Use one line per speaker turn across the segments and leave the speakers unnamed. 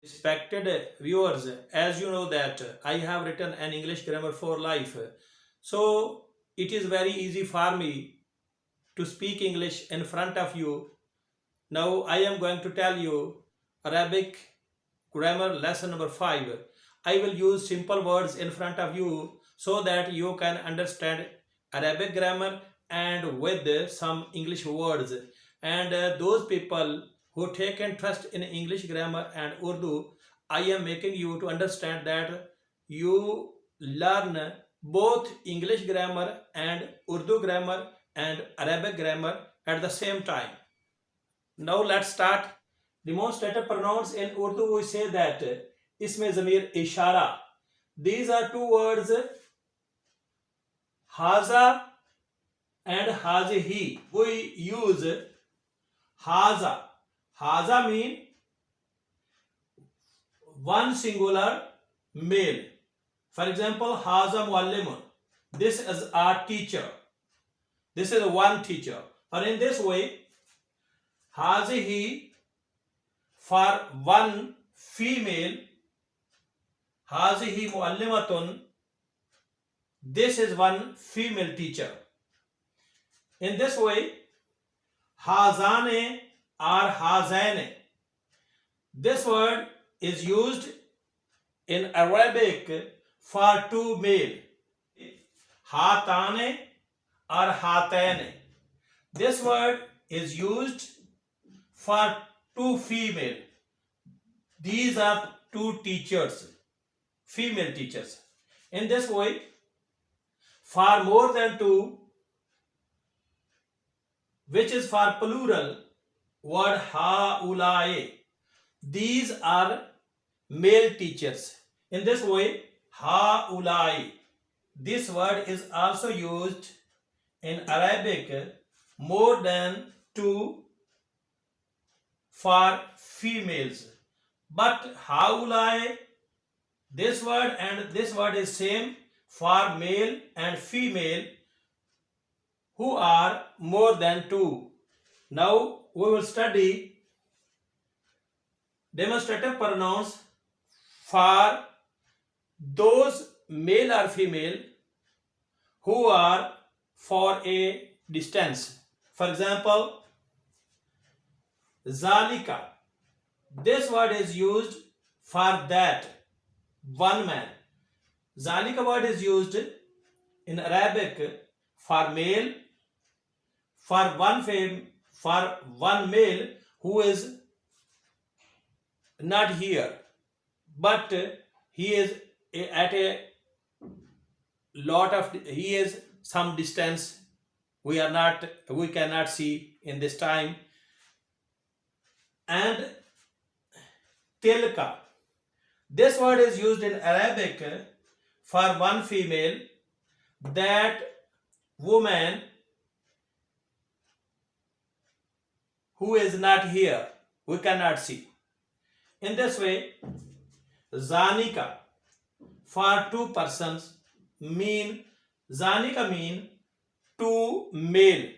Respected viewers, as you know that I have written an English grammar for life. So it is very easy for me to speak English in front of you. Now I am going to tell you Arabic grammar lesson number 5. I will use simple words in front of you so that you can understand Arabic grammar and with some English words. And those people who take interest in English grammar and Urdu, I am making you to understand that you learn both English grammar and Urdu grammar and Arabic grammar at the same time. Now let's start. Demonstrative pronouns in Urdu, we say that isme ضمیر اشارہ. These are two words, haza and hazihi. We use haza. Haza mean one singular male. For example, haza muallimun. This is a teacher. This is one teacher. Or in this way, hazihi for one female. Hazihi muallimatun. This is one female teacher. In this way, hazane or hazaine. This word is used in Arabic for two male. Hatane or hataine. This word is used for two female. These are two teachers, female teachers. In this way, for more than two, which is for plural, word haulai. These are male teachers. In this way, haulai. This word is also used in Arabic more than two for females. But haulai, this word and this word is same for male and female who are more than two. Now we will study demonstrative pronouns for those male or female who are for a distance. For example, zalika. This word is used for that one man. Zalika word is used in Arabic for male, for one male who is not here, but he is at a lot of, he is some distance. We cannot see in this time. And tilka. This word is used in Arabic for one female, that woman who is not here, we cannot see. In this way, zanika for two persons zanika mean two male.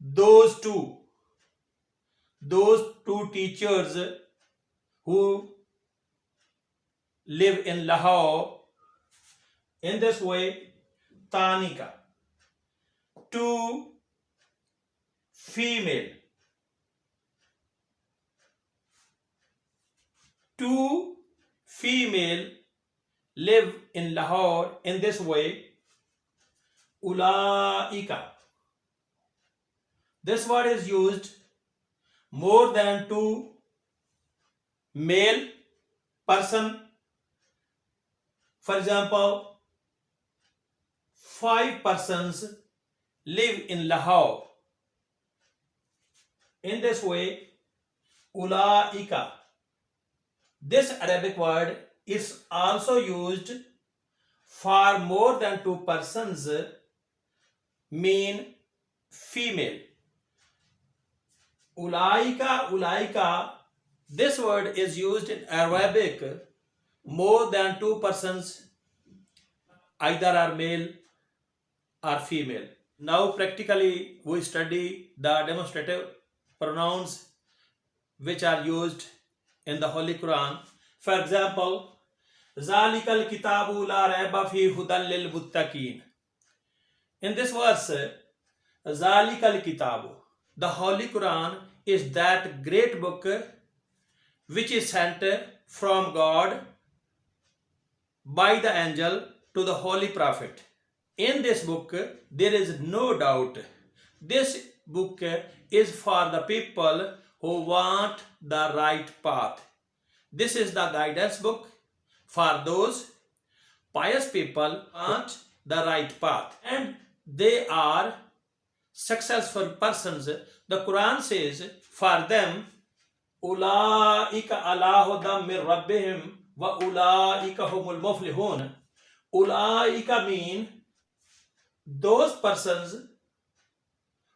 Those two teachers who live in Lahore. In this way, tanika, two female. Two female live in Lahore. In this way, ulaika. This word is used more than two male person. For example, 5 persons live in Lahore. In this way, ulaika. This Arabic word is also used for more than two persons, mean female. Ulaika. This word is used in Arabic more than two persons, either are male or female. Now practically we study the demonstrative pronouns which are used in the Holy Quran. For example, ذَلِكَ الْكِتَابُ لَا رَيْبَ فِيهِ هُدًى لِلْمُتَّقِينَ. In this verse, ذَلِكَ الْكِتَابُ, the Holy Quran is that great book which is sent from God by the angel to the Holy Prophet. In this book, there is no doubt. This book is for the people who want the right path. This is the guidance book for those pious people who want the right path, and they are successful persons. The Quran says for them, Ulaika ala hudam min rabbihim wa ulaika humul muflihun. Ulaika mean those persons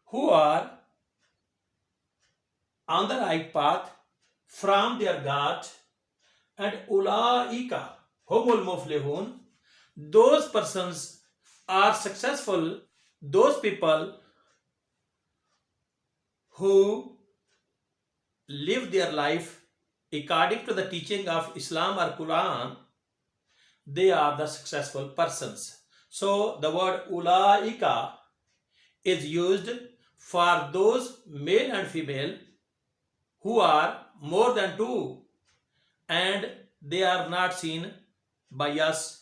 who are on the right path from their God, and ulaika humul muflihun, those persons are successful, those people who live their life according to the teaching of Islam or Quran, they are the successful persons. So the word ulaika is used for those male and female who are more than two, and they are not seen by us